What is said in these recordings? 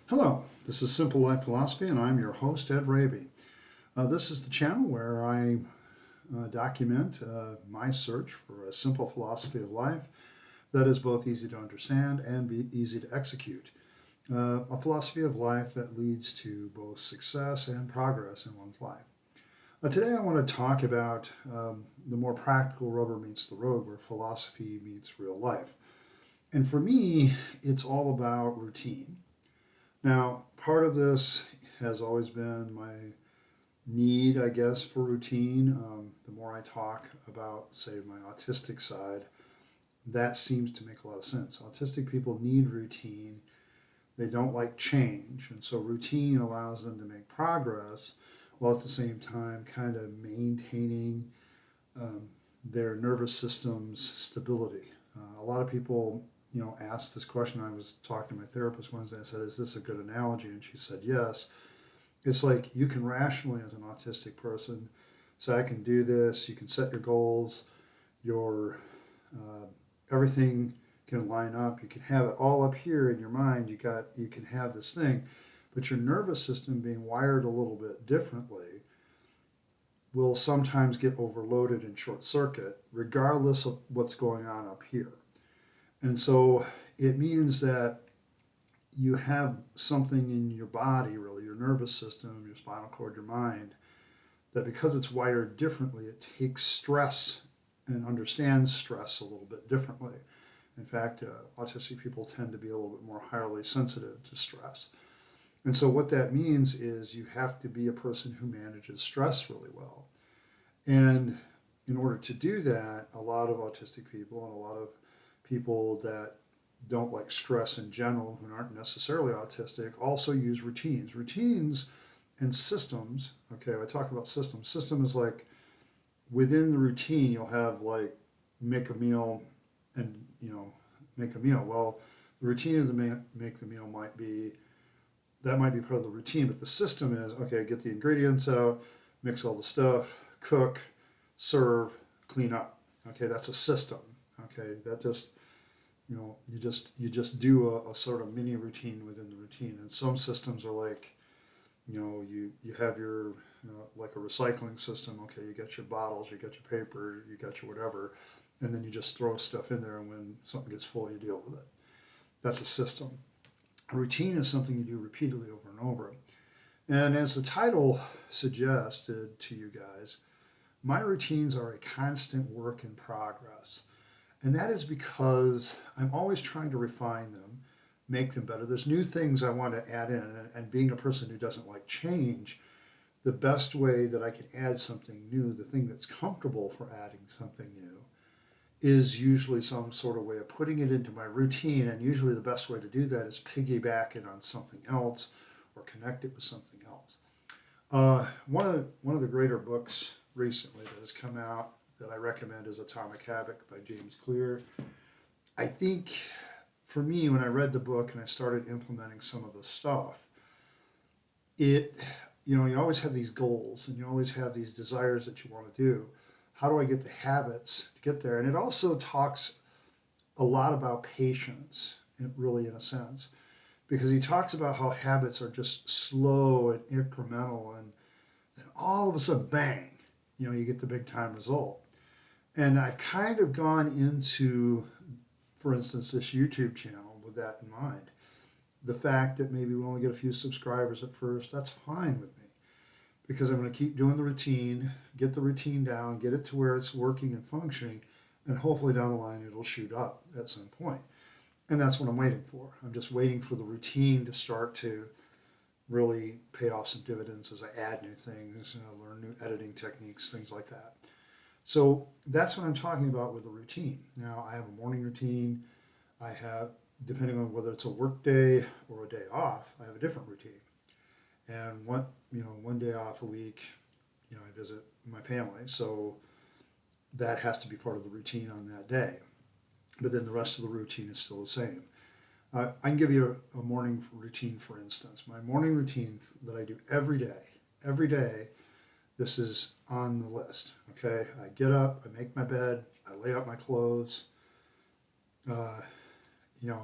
Hello, this is Simple Life Philosophy, and I'm your host, Ed Raby. This is the channel where I document my search for a simple philosophy of life that is both easy to understand and be easy to execute. A philosophy of life that leads to both success and progress in one's life. Today, I want to talk about the more practical rubber meets the road, where philosophy meets real life. And for me, it's all about routine. Now, part of this has always been my need, I guess, for routine. The more I talk about, say, my autistic side, that seems to make a lot of sense. Autistic people need routine. They don't like change. And so routine allows them to make progress while at the same time kind of maintaining um, their nervous system's stability. A lot of people, asked this question. I was talking to my therapist Wednesday. I said, "Is this a good analogy?" And she said, "Yes." It's like you can rationally, as an autistic person, say, "I can do this." You can set your goals. Your uh, everything can line up. You can have it all up here in your mind. You can have this thing, but your nervous system being wired a little bit differently will sometimes get overloaded and short circuit, regardless of what's going on up here. And so it means that you have something in your body, really, your nervous system, your spinal cord, your mind, that because it's wired differently, it takes stress and understands stress a little bit differently. In fact, autistic people tend to be a little bit more highly sensitive to stress. And so, what that means is you have to be a person who manages stress really well. And in order to do that, a lot of autistic people and a lot of people that don't like stress in general, who aren't necessarily autistic, also use routines. Routines and systems, okay, I talk about systems. System is like within the routine, you'll have like make a meal and, make a meal. Well, the routine of the make the meal might be part of the routine, but the system is okay, get the ingredients out, mix all the stuff, cook, serve, clean up. Okay, that's a system. Okay, that just you just do a sort of mini routine within the routine. And some systems are like, you have your like a recycling system. Okay, you got your bottles, you got your paper, you got your whatever, and then you just throw stuff in there, and when something gets full, you deal with it. That's a system. A routine is something you do repeatedly over and over. And as the title suggested to you guys, my routines are a constant work in progress. And that is because I'm always trying to refine them, make them better. There's new things I want to add in. And being a person who doesn't like change, the best way that I can add something new, the thing that's comfortable for adding something new, is usually some sort of way of putting it into my routine. And usually the best way to do that is piggyback it on something else or connect it with something else. One of the greater books recently that has come out that I recommend is Atomic Habit by James Clear. I think for me, when I read the book and I started implementing some of the stuff, it, you always have these goals and you always have these desires that you want to do. How do I get the habits to get there? And it also talks a lot about patience, really, in a sense, because he talks about how habits are just slow and incremental, and then all of a sudden, bang, you get the big time result. And I've kind of gone into, for instance, this YouTube channel with that in mind. The fact that maybe we only get a few subscribers at first, that's fine with me because I'm going to keep doing the routine, get the routine down, get it to where it's working and functioning, and hopefully down the line it'll shoot up at some point. And that's what I'm waiting for. I'm just waiting for the routine to start to really pay off some dividends as I add new things, learn new editing techniques, things like that. So that's what I'm talking about with the routine. Now, I have a morning routine. I have, depending on whether it's a work day or a day off, I have a different routine. And one day off a week, I visit my family. So that has to be part of the routine on that day. But then the rest of the routine is still the same. I can give you a morning routine, for instance. My morning routine that I do every day, this is on the list. Okay, I get up, I make my bed, I lay out my clothes. Uh,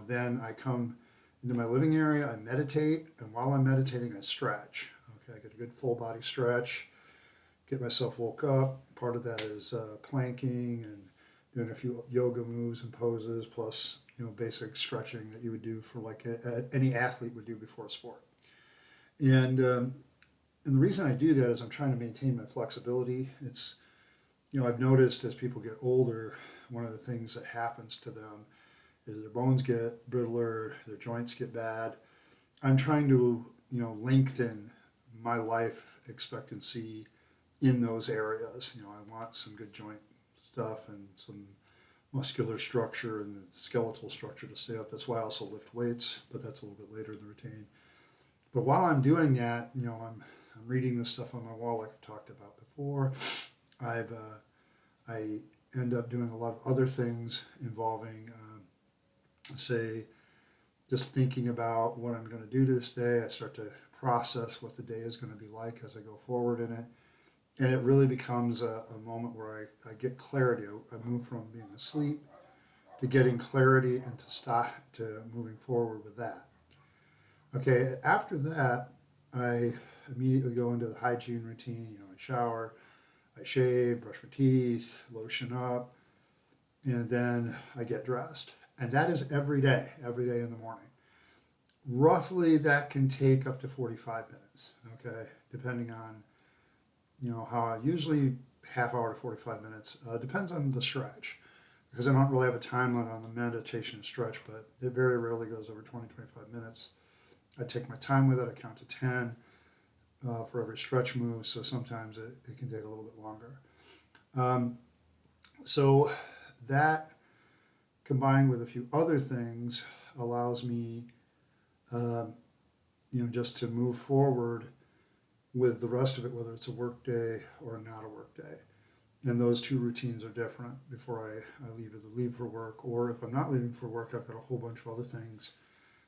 then I come into my living area, I meditate, and while I'm meditating, I stretch. Okay, I get a good full body stretch, get myself woke up. Part of that is planking and doing a few yoga moves and poses, plus basic stretching that you would do for like any athlete would do before a sport. And the reason I do that is I'm trying to maintain my flexibility. It's I've noticed as people get older, one of the things that happens to them is their bones get brittler, their joints get bad. I'm trying to lengthen my life expectancy in those areas. I want some good joint stuff and some muscular structure and the skeletal structure to stay up. That's why I also lift weights, but that's a little bit later in the routine. But while I'm doing that, I'm reading this stuff on my wall like I've talked about before. I end up doing a lot of other things involving, say, just thinking about what I'm going to do this day. I start to process what the day is going to be like as I go forward in it. And it really becomes a moment where I get clarity. I move from being asleep to getting clarity and to moving forward with that. Okay, after that, I immediately go into the hygiene routine. I shower, I shave, brush my teeth, lotion up, and then I get dressed. And that is every day in the morning. Roughly, that can take up to 45 minutes, okay, depending on, how I usually half hour to 45 minutes. Depends on the stretch, because I don't really have a time limit on the meditation and stretch, but it very rarely goes over 20-25 minutes. I take my time with it. I count to 10 for every stretch move, so sometimes it can take a little bit longer. So that combined with a few other things allows me, just to move forward with the rest of it, whether it's a work day or not a work day. And those two routines are different before I leave for work, or if I'm not leaving for work, I've got a whole bunch of other things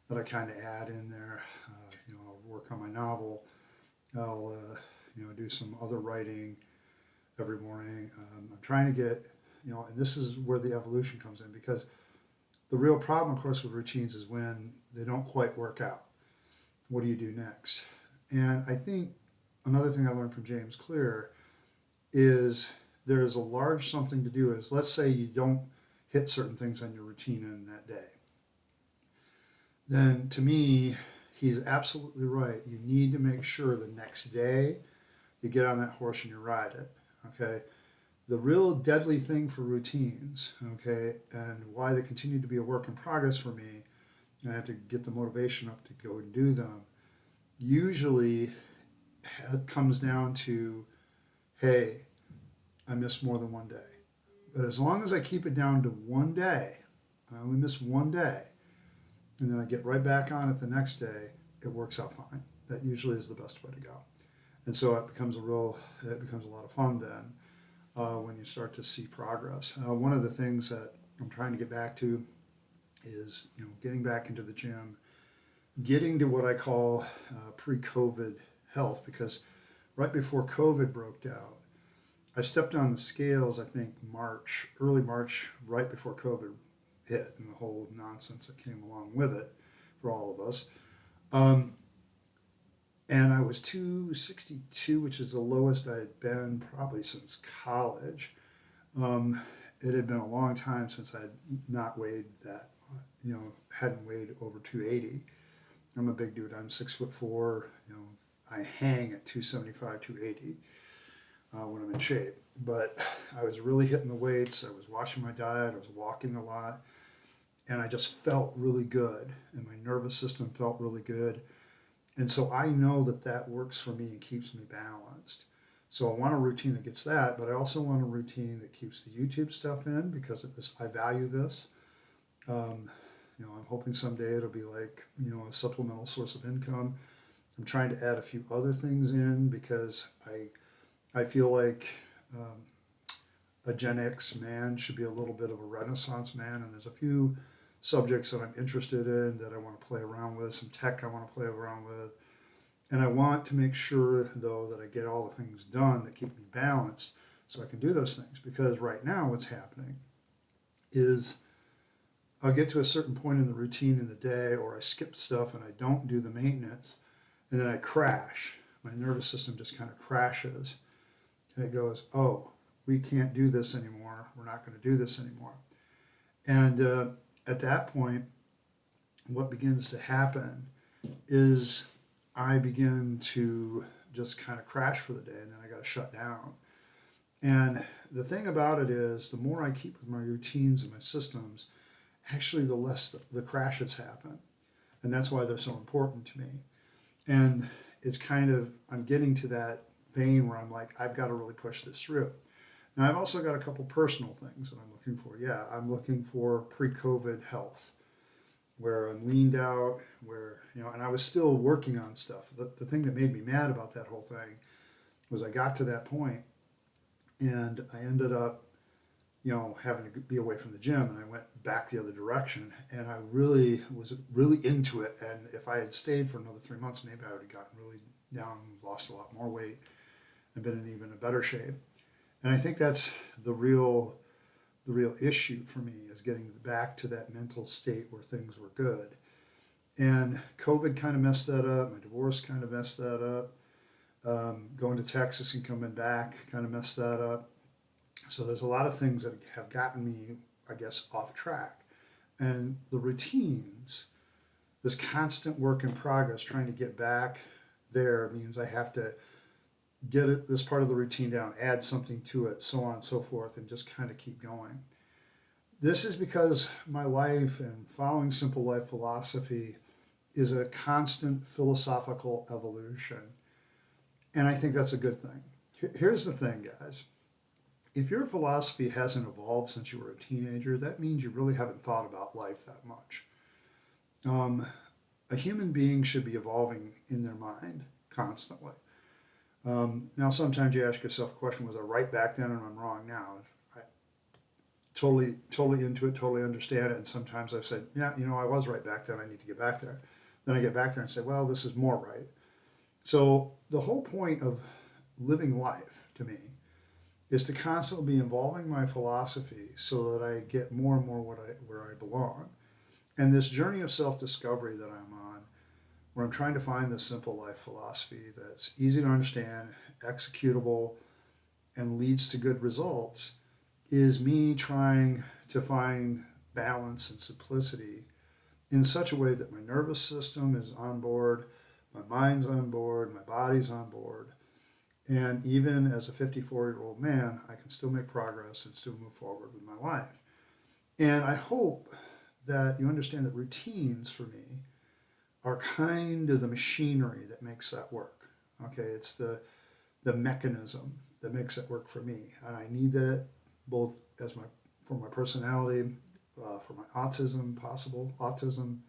that I kind of add in there. I'll work on my novel. I'll do some other writing every morning. I'm trying to get, and this is where the evolution comes in, because the real problem, of course, with routines is when they don't quite work out. What do you do next? And I think another thing I learned from James Clear is there is a large something to do is, let's say you don't hit certain things on your routine in that day. Then to me, he's absolutely right. You need to make sure the next day you get on that horse and you ride it. Okay. The real deadly thing for routines, okay, and why they continue to be a work in progress for me, and I have to get the motivation up to go and do them, usually it comes down to, hey, I missed more than one day. But as long as I keep it down to one day, I only miss one day, and then I get right back on it the next day, it works out fine. That usually is the best way to go. And so it becomes a lot of fun then when you start to see progress. One of the things that I'm trying to get back to is, getting back into the gym, getting to what I call pre-COVID health, because right before COVID broke out, I stepped on the scales, I think early March, right before COVID hit and the whole nonsense that came along with it for all of us. And I was 262, which is the lowest I had been probably since college. It had been a long time since I'd not weighed that, hadn't weighed over 280. I'm a big dude. I'm 6'4". I hang at 275, 280 when I'm in shape. But I was really hitting the weights. I was watching my diet. I was walking a lot. And I just felt really good. And my nervous system felt really good. And so I know that works for me and keeps me balanced. So I want a routine that gets that, but I also want a routine that keeps the YouTube stuff in, because I value this. I'm hoping someday it'll be like, a supplemental source of income. I'm trying to add a few other things in because I feel like a Gen X man should be a little bit of a Renaissance man, and there's a few subjects that I'm interested in that I want to play around with, some tech I want to play around with. And I want to make sure, though, that I get all the things done that keep me balanced so I can do those things. Because right now what's happening is I'll get to a certain point in the routine in the day, or I skip stuff and I don't do the maintenance, and then I crash. My nervous system just kind of crashes, and it goes, "Oh, we can't do this anymore. We're not going to do this anymore." And at that point, what begins to happen is I begin to just kind of crash for the day, and then I got to shut down. And the thing about it is, the more I keep with my routines and my systems, actually, the less the crashes happen. And that's why they're so important to me. And it's kind of, I'm getting to that vein where I'm like, I've got to really push this through. Now, I've also got a couple personal things that I'm looking for. Yeah, I'm looking for pre COVID health, where I'm leaned out, where, and I was still working on stuff. The thing that made me mad about that whole thing was I got to that point and I ended up, having to be away from the gym, and I went back the other direction, and I really was really into it. And if I had stayed for another 3 months, maybe I would have gotten really down, lost a lot more weight, and been in even a better shape. And I think that's the real issue for me, is getting back to that mental state where things were good. And COVID kind of messed that up. My divorce kind of messed that up. Going to Texas and coming back kind of messed that up. So there's a lot of things that have gotten me, I guess, off track. And the routines, this constant work in progress, trying to get back there, means I have to get this part of the routine down, add something to it, so on and so forth, and just kind of keep going. This is because my life and following simple life philosophy is a constant philosophical evolution. And I think that's a good thing. Here's the thing, guys. If your philosophy hasn't evolved since you were a teenager, that means you really haven't thought about life that much. Um, a human being should be evolving in their mind constantly. Now, sometimes you ask yourself a question: was I right back then and I'm wrong now? I totally into it, totally understand it. And sometimes I've said, yeah, I was right back then. I need to get back there. Then I get back there and say, well, this is more right. So the whole point of living life to me is to constantly be involving my philosophy so that I get more and more where I belong. And this journey of self-discovery that I'm on, where I'm trying to find this simple life philosophy that's easy to understand, executable, and leads to good results, is me trying to find balance and simplicity in such a way that my nervous system is on board, my mind's on board, my body's on board. And even as a 54-year-old man, I can still make progress and still move forward with my life. And I hope that you understand that routines for me are kind of the machinery that makes that work. Okay, it's the mechanism that makes it work for me, and I need that both as for my personality, for my possible autism,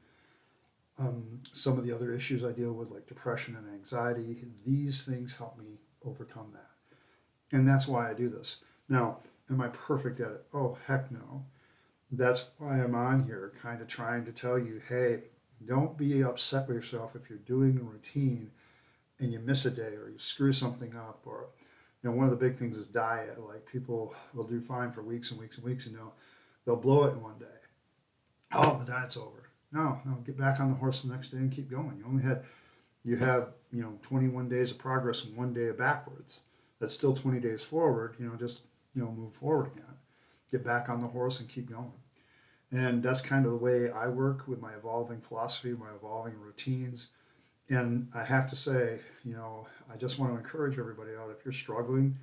some of the other issues I deal with, like depression and anxiety. These things help me overcome that. And that's why I do this. Now, am I perfect at it? Oh, heck no. That's why I'm on here, kind of trying to tell you, hey, don't be upset with yourself if you're doing a routine and you miss a day or you screw something up. Or, one of the big things is diet. Like, people will do fine for weeks and weeks and weeks, and they'll blow it in one day. Oh, the diet's over. No, no, get back on the horse the next day and keep going. You have 21 days of progress and 1 day of backwards. That's still 20 days forward. Just move forward again. Get back on the horse and keep going. And that's kind of the way I work with my evolving philosophy, my evolving routines. And I have to say, I just want to encourage everybody out. If you're struggling,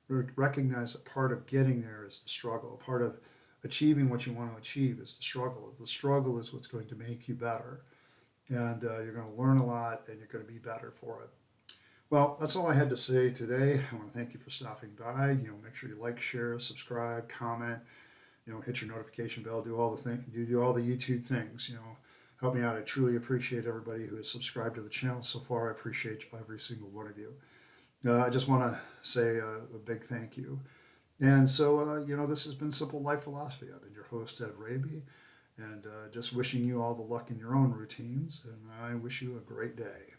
recognize that part of getting there is the struggle. Part of achieving what you want to achieve is the struggle. The struggle is what's going to make you better. And you're going to learn a lot, and you're going to be better for it. Well, that's all I had to say today. I want to thank you for stopping by. Make sure you like, share, subscribe, comment. Hit your notification bell. Do all the things. Do all the YouTube things. Help me out. I truly appreciate everybody who has subscribed to the channel so far. I appreciate every single one of you. I just want to say a big thank you. And so, this has been Simple Life Philosophy. I've been your host, Ed Raby, and just wishing you all the luck in your own routines. And I wish you a great day.